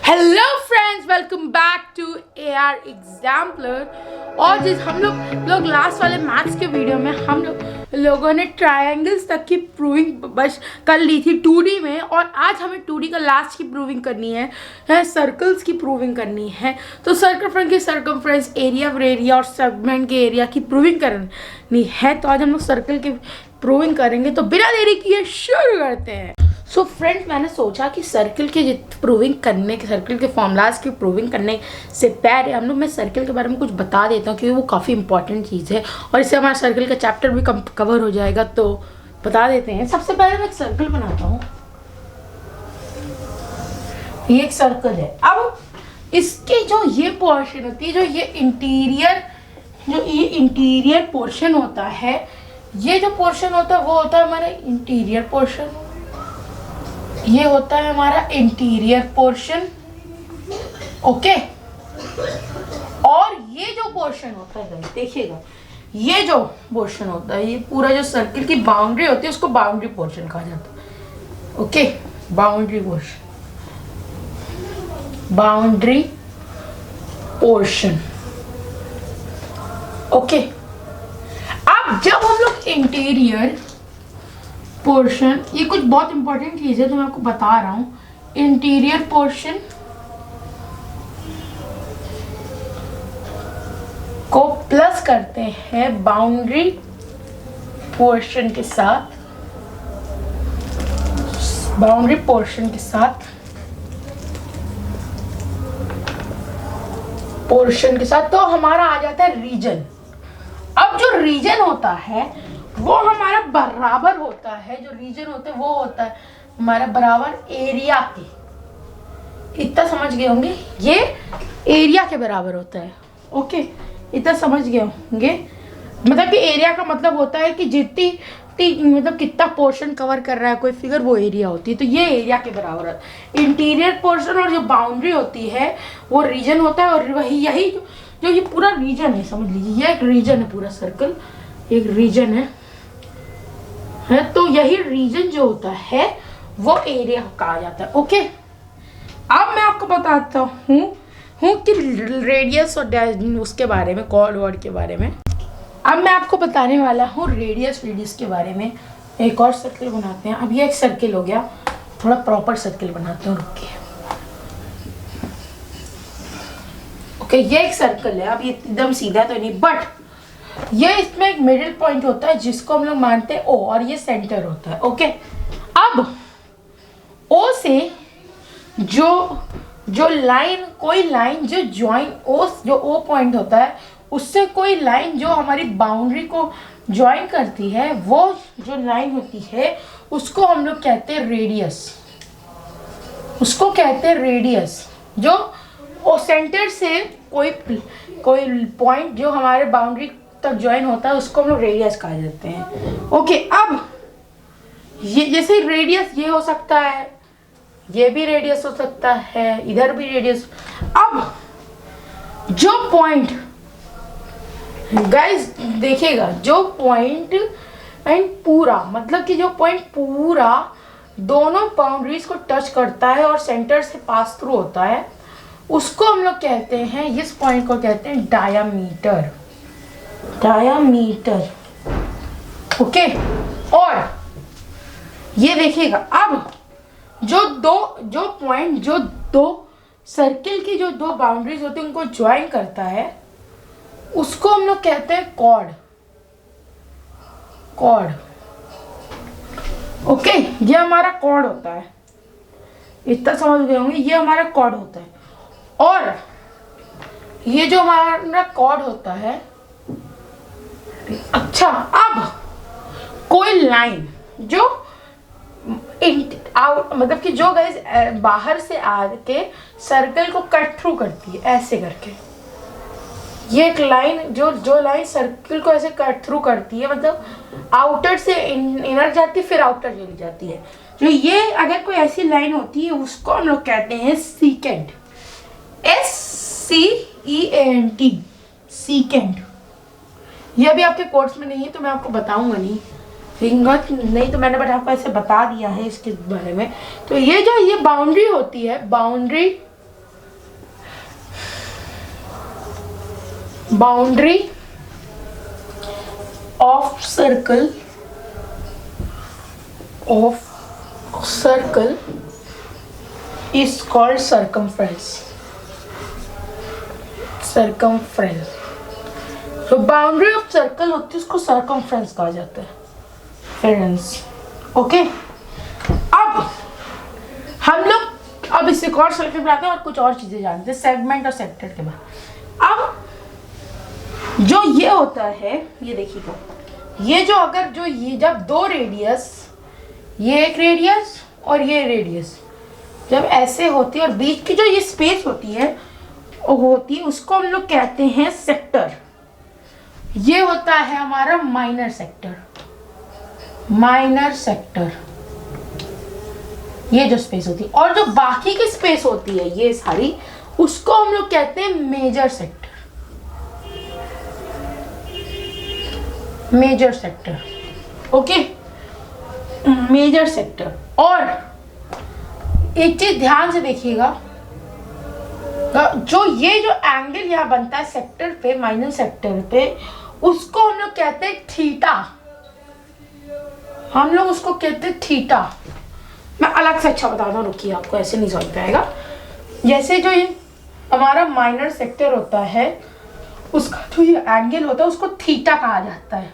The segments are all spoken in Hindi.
Hello friends, welcome back to AR exemplar. और जिस हम लोग लास्ट वाले मैथ्स के वीडियो में हम लोगों ने ट्रायंगल्स तक की प्रूविंग बस कर ली थी 2D में, और आज हमें 2D का लास्ट की प्रूविंग करनी है सर्कल्स की प्रूविंग करनी है। तो सर्कमफ्रेंस की सर्कमफ्रेंस, एरिया ऑफ एरिया और सेगमेंट के एरिया की प्रूविंग करनी है। तो आज हम लोग सर्कल की प्रूविंग करेंगे। तो बिना देरी किए शुरू करते हैं। सो फ्रेंड्स, मैंने सोचा कि सर्कल के प्रूविंग करने के सर्कल के फॉर्मूलाज की प्रूविंग करने से पहले हम लोग मैं सर्कल के बारे में कुछ बता देता हूँ, क्योंकि वो काफ़ी इंपॉर्टेंट चीज़ है और इससे हमारा सर्कल का चैप्टर भी कवर हो जाएगा। तो बता देते हैं। सबसे पहले मैं एक सर्कल बनाता हूँ। ये एक सर्कल है। अब इसके जो ये पोर्शन होती है, जो ये इंटीरियर पोर्शन होता है, ये जो पोर्शन होता है वो होता है हमारा इंटीरियर पोर्शन। ये होता है हमारा इंटीरियर पोर्शन, ओके। और ये जो पोर्शन होता है, देखिएगा, ये जो पोर्शन होता है, ये पूरा जो सर्कल की बाउंड्री होती है उसको बाउंड्री पोर्शन कहा जाता है, ओके। Boundary portion, okay. अब जब हम लोग इंटीरियर पोर्शन, ये कुछ बहुत इंपॉर्टेंट चीज़ है जो मैं आपको बता रहा हूँ। इंटीरियर पोर्शन को प्लस करते हैं बाउंड्री पोर्शन के साथ, तो हमारा आ जाता है रीजन। अब जो रीजन होता है वो हमारा बराबर होता है, जो रीजन होता है वो होता है हमारा बराबर एरिया के। इतना समझ गए होंगे, ये एरिया के बराबर होता है, ओके। इतना समझ गए होंगे, मतलब कि एरिया का मतलब होता है कि जितनी मतलब कितना पोर्शन कवर कर रहा है कोई फिगर, वो एरिया होती है। तो ये एरिया के बराबर है। इंटीरियर पोर्शन और जो बाउंड्री होती है वो रीजन होता है, और वही यही जो ये पूरा रीजन है, समझ लीजिए ये एक रीजन है, पूरा सर्कल एक रीजन है। तो यही रीजन जो होता है वो एरिया कहा जाता है, ओके। अब मैं आपको बताता हूँ कि रेडियस और उसके बारे में, कॉर्ड वर्ड के बारे में। अब मैं आपको बताने वाला हूँ रेडियस के बारे में। एक और सर्कल बनाते हैं। अब ये एक सर्कल हो गया, थोड़ा प्रॉपर सर्कल बनाते हैं, रुकिए, ओके। ये एक सर्कल है। अब ये एकदम सीधा तो नहीं, बट ये इसमें एक मिडिल पॉइंट होता है जिसको हम लोग मानते हैं O, और ये सेंटर होता है, ओके। अब O से जो लाइन, कोई लाइन जो ज्वाइन जो O पॉइंट होता है उससे कोई लाइन जो हमारी बाउंड्री को ज्वाइन करती है, वो जो लाइन होती है उसको हम लोग कहते हैं रेडियस। जो सेंटर से कोई पॉइंट जो हमारे बाउंड्री तक ज्वाइन होता है उसको हम लोग रेडियस कहा जाते हैं, ओके। अब ये जैसे रेडियस ये हो सकता है, ये भी रेडियस हो सकता है, इधर भी रेडियस। अब जो पॉइंट, गाइस देखिएगा, जो पॉइंट एंड पूरा, मतलब कि जो पॉइंट पूरा दोनों बाउंड्रीज को टच करता है और सेंटर से पास थ्रू होता है, उसको हम लोग कहते हैं, इस पॉइंट को कहते हैं डायामीटर, ओके। और ये देखिएगा, अब जो दो सर्कल की जो दो बाउंड्रीज होती है उनको ज्वाइन करता है, उसको हम लोग कहते हैं कॉर्ड, ओके। ये हमारा कॉर्ड होता है, इतना समझ गए होंगे, ये हमारा कॉर्ड होता है। और ये जो हमारा कॉर्ड होता है, अच्छा। अब कोई लाइन जो मतलब कि जो गाइस बाहर से आके सर्कल को कट थ्रू करती है, ऐसे करके, ये एक लाइन जो लाइन सर्कल को ऐसे कट थ्रू करती है, मतलब आउटर से इनर जाती है, फिर आउटर चली जाती है। जो ये अगर कोई ऐसी लाइन होती है उसको हम लोग कहते हैं सीकेंट, SCEANT, सीकेंट। ये अभी आपके कोर्स में नहीं है तो मैं आपको बताऊंगा नहीं तो मैंने बट आपको ऐसे बता दिया है इसके बारे में। तो ये जो ये बाउंड्री होती है, boundary boundary of circle is called circumference. तो बाउंड्री ऑफ सर्कल होती है, उसको सर्कमफ्रेंस कहा जाता है फ्रेंड्स। ओके, अब हम लोग अब इससे और सर्कल बनाते हैं और कुछ और चीजें जानते हैं सेगमेंट और सेक्टर के बाद। अब जो ये होता है, ये देखिएगा, ये जो अगर जो ये जब दो रेडियस, ये एक रेडियस और ये रेडियस जब ऐसे होती है और बीच की जो ये स्पेस होती है उसको हम लोग कहते हैं सेक्टर। ये होता है हमारा माइनर सेक्टर, ये जो स्पेस होती है। और जो बाकी की स्पेस होती है ये सारी, उसको हम लोग कहते हैं major sector. Okay, major sector. और एक चीज ध्यान से देखिएगा, जो ये जो एंगल यहाँ बनता है सेक्टर पे, माइनर सेक्टर पे, उसको हम लोग कहते हैं थीटा। हम लोग उसको कहते हैं थीटा। मैं अलग से अच्छा बताता हूँ, रुकिए, आपको ऐसे नहीं समझ पाएगा। जैसे जो ये हमारा माइनर सेक्टर होता है, उसका जो ये एंगल होता है उसको थीटा कहा जाता है।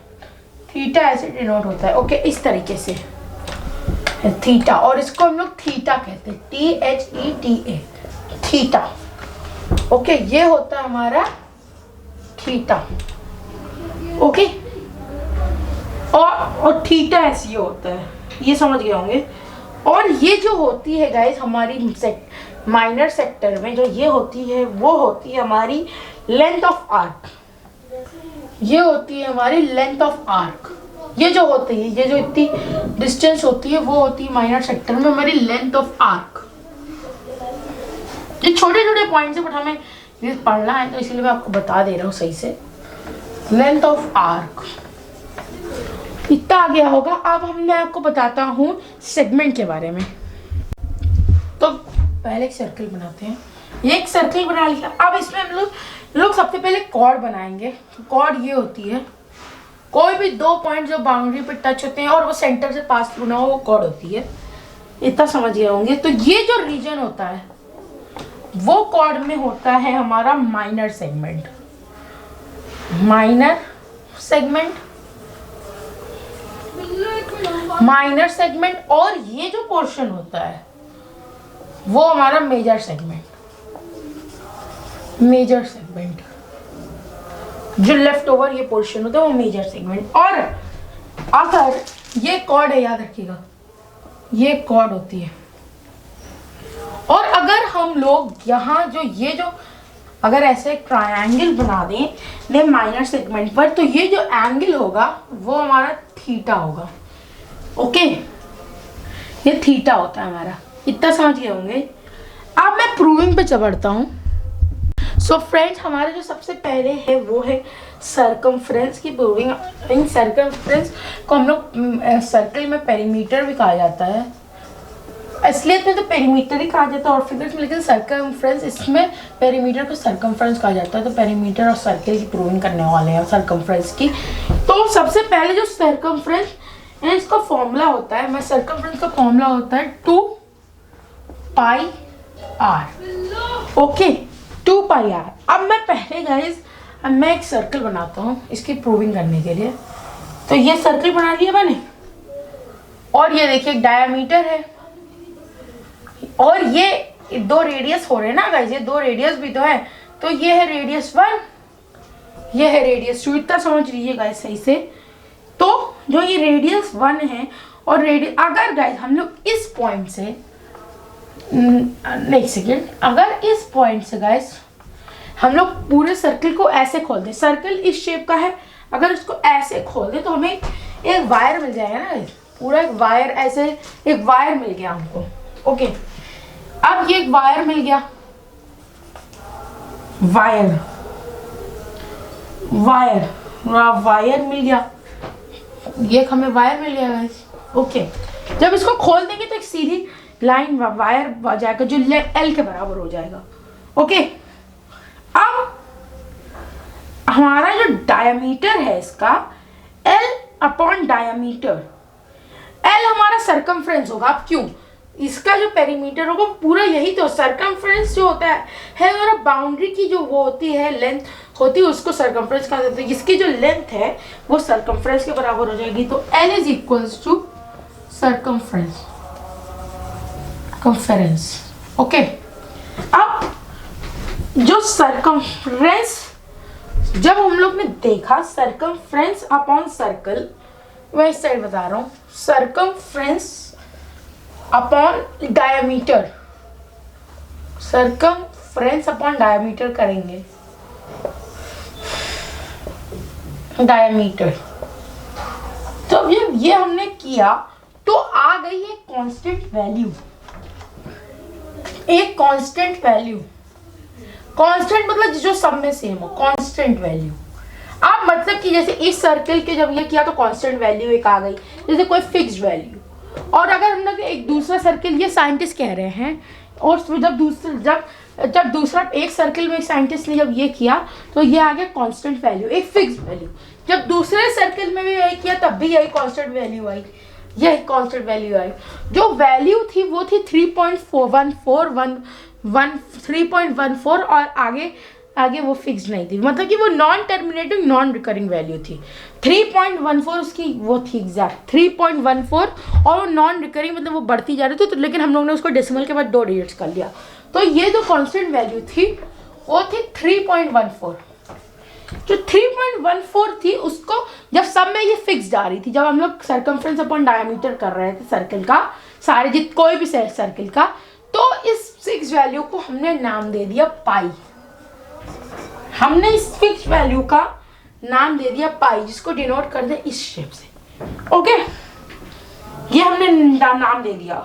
थीटा ऐसे डिनोट होता है। ओके, इस तरीके से थीटा, और इसको हम लोग थीटा कहते हैं, THETA, थीटा। ओके, ये होता है हमारा थीटा। ओके, और थीटा ऐसे ही होता है, ये समझ गए होंगे। और ये जो होती है गाइस हमारी माइनर सेक्टर में, जो ये होती है वो होती है हमारी लेंथ ऑफ आर्क। ये होती है हमारी लेंथ ऑफ आर्क। ये जो होती है, ये जो इतनी डिस्टेंस होती है, वो होती है माइनर सेक्टर में हमारी लेंथ ऑफ आर्क। ये छोटे छोटे पॉइंट्स है, बट हमें ये पढ़ना है तो इसलिए मैं आपको बता दे रहा हूँ सही से। लेंथ ऑफ आर्क इतना आ गया होगा। अब मैं आपको बताता हूँ सेगमेंट के बारे में। तो पहले एक सर्कल बनाते हैं। ये एक सर्कल बना लिया। अब इसमें हम लोग सबसे पहले कॉर्ड बनाएंगे। कॉर्ड ये होती है, कोई भी दो पॉइंट जो बाउंड्री पे टच होते हैं और वो सेंटर से पास थ्रू ना हो, वो कॉर्ड होती है। इतना समझ गए होंगे। तो ये जो रीजन होता है वो कॉर्ड में होता है हमारा माइनर सेगमेंट। और ये जो पोर्शन होता है वो हमारा मेजर सेगमेंट। जो लेफ्ट ओवर ये पोर्शन होता है वो मेजर सेगमेंट। और अगर ये कॉर्ड है, याद रखिएगा, ये कॉर्ड होती है। और अगर हम लोग यहाँ जो ये जो अगर ऐसे एक ट्रायंगल बना दें माइनर सेगमेंट पर, तो ये जो एंगल होगा वो हमारा थीटा होगा। ओके, ये थीटा होता है हमारा। इतना समझ गए होंगे। अब मैं प्रूविंग पे चढ़ता हूँ। सो फ्रेंड्स, हमारे जो सबसे पहले है वो है सर्कमफ्रेंस की प्रूविंग। इन सर्कमफ्रेंस को हम लोग सर्कल में पेरीमीटर भी कहा जाता है। असलियत में तो पेरीमीटर ही कहा जाता है और फिगर्स में, लेकिन सर्कमफ्रेंस, इसमें पेरीमीटर को सर्कमफ्रेंस कहा जाता है। तो पेरीमीटर और सर्कल की प्रूविंग करने वाले हैं सर्कमफ्रेंस की। तो सबसे पहले जो सर्कमफ्रेंस है, इसका फॉर्मूला होता है, सर्कमफ्रेंस का फॉर्मूला होता है 2πr। Okay, 2πr। अब मैं पहले गाइस मैं एक सर्कल बनाता हूँ इसकी प्रूविंग करने के लिए। तो ये सर्कल बना लिया मैंने, और ये देखिए डायमीटर है, और ये दो रेडियस हो रहे हैं ना गाइस, ये दो रेडियस भी तो है। तो ये है रेडियस 1, ये है रेडियस 2। इतना समझ लीजिए गाइस सही से। तो जो ये रेडियस 1 है और रेडियस, अगर गाइस हम लोग इस पॉइंट से, नेक्स्ट सेकेंड, अगर इस पॉइंट से गाइस हम लोग पूरे सर्कल को ऐसे खोल दें, सर्कल इस शेप का है, अगर इसको ऐसे खोल दें तो हमें एक वायर मिल जाएगा ना गाइस, पूरा एक वायर, ऐसे एक वायर मिल गया हमको। ओके, अब ये एक वायर मिल गया, वायर मिल गया, ये हमें वायर मिल गया गाइस। ओके, जब इसको खोल देंगे तो एक सीधी लाइन वायर आ जाएगा जो L के बराबर हो जाएगा। ओके, अब हमारा जो डायमीटर है इसका L अपॉन डायमीटर, L हमारा सरकमफ्रेंस होगा। अब क्यों, इसका जो पेरीमीटर होगा पूरा यही तो, सरकमफ्रेंस जो होता है और बाउंड्री की जो वो होती है लेंथ होती है उसको सरकमफ्रेंस कहा जाता है। इसकी जो लेंथ है वो सरकमफ्रेंस के बराबर हो जाएगी। तो L is equals to circumference conference. Okay, अब जो सरकमफ्रेंस जब हम लोग ने देखा सरकमफ्रेंस अपॉन सर्कल, मैं इस साइड बता रहा हूँ, circumference upon diameter, circumference upon diameter करेंगे, डायमीटर। तो ये हमने किया तो आ गई एक कांस्टेंट वैल्यू, एक कांस्टेंट वैल्यू। कांस्टेंट मतलब जो सब में सेम हो, कांस्टेंट वैल्यू। अब मतलब कि जैसे इस सर्कल के जब ये किया तो कांस्टेंट वैल्यू एक आ गई, जैसे कोई फिक्स्ड वैल्यू। और अगर हम लोग एक दूसरा सर्कल, ये साइंटिस्ट कह रहे हैं, और जब दूसरा एक सर्कल में एक साइंटिस्ट ने जब ये किया तो ये आ गया कांस्टेंट वैल्यू, एक फिक्स्ड वैल्यू। जब दूसरे सर्कल में भी यही किया तब भी यही कांस्टेंट वैल्यू आई, यही कांस्टेंट वैल्यू आई। जो वैल्यू थी वो थी 3.14 और आगे वो फिक्स्ड नहीं थी, मतलब कि वो non terminating non recurring value थी। 3.14 उसकी वो थी एग्जैक्ट 3.14, और वो नॉन रिकरिंग मतलब वो बढ़ती जा रही थी। तो लेकिन हम लोग ने उसको डेसिमल के बाद 2 डिजिट्स कर लिया। तो ये जो कांस्टेंट वैल्यू थी वो थी 3.14। जो 3.14 थी उसको जब सब में ये फिक्स्ड आ रही थी, जब हम लोग सर्कमफ्रेंस अपॉन डायमीटर कर रहे थे सर्कल का, सारे कोई भी सर्कल का, तो इस फिक्स वैल्यू को हमने नाम दे दिया पाई। हमने इस फिक्स वैल्यू का नाम दे दिया पाई, जिसको डिनोट कर दे इस शेप से। ओके, ये हमने नाम दे दिया।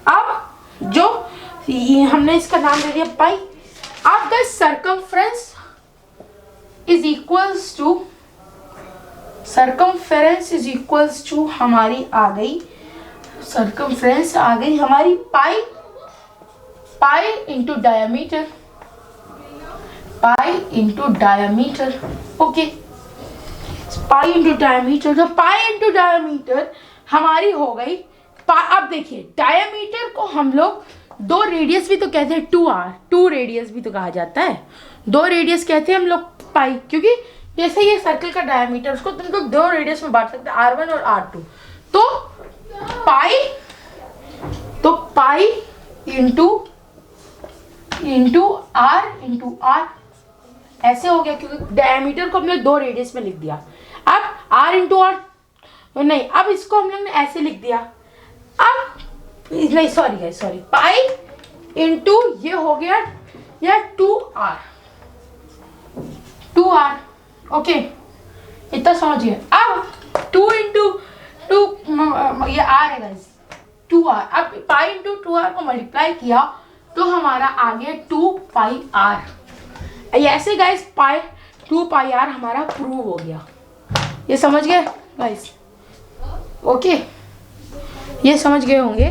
अब जो ये हमने इसका नाम दे दिया पाई। अब the circumference is equals to हमारी आ गई, सर्कमफ्रेंस आ गई हमारी pi into diameter, pi into diameter. Okay, pi into diameter, तो पाई इंटू डायमीटर हमारी हो गई। अब देखिए डायमीटर को हम लोग 2 रेडियस भी तो कहते हैं, 2 रेडियस भी तो कहा जाता है, 2 रेडियस कहते हैं हम लोग पाई, क्योंकि जैसे ये सर्कल का डायमीटर उसको तुम लोग 2 रेडियस में बांट सकते हैं, R1 और R2। तो पाई इंटू R ऐसे हो गया, क्योंकि डायमीटर को हमने 2 रेडियस में लिख दिया। अब R इंटू R नहीं, अब इसको हम लोग ने ऐसे लिख दिया। अब नहीं, सॉरी, पाई इंटू ये हो गया या 2R। ओके, इतना समझिए। अब 2 इंटू 2 ये R है गाइस, 2R। अब पाई इंटू 2R को मल्टीप्लाई किया तो हमारा आ गया 2 पाई R। ऐसे गाइस 2 पाई R हमारा प्रूव हो गया। ये समझ गए गाइस? ओके, ये समझ गए होंगे।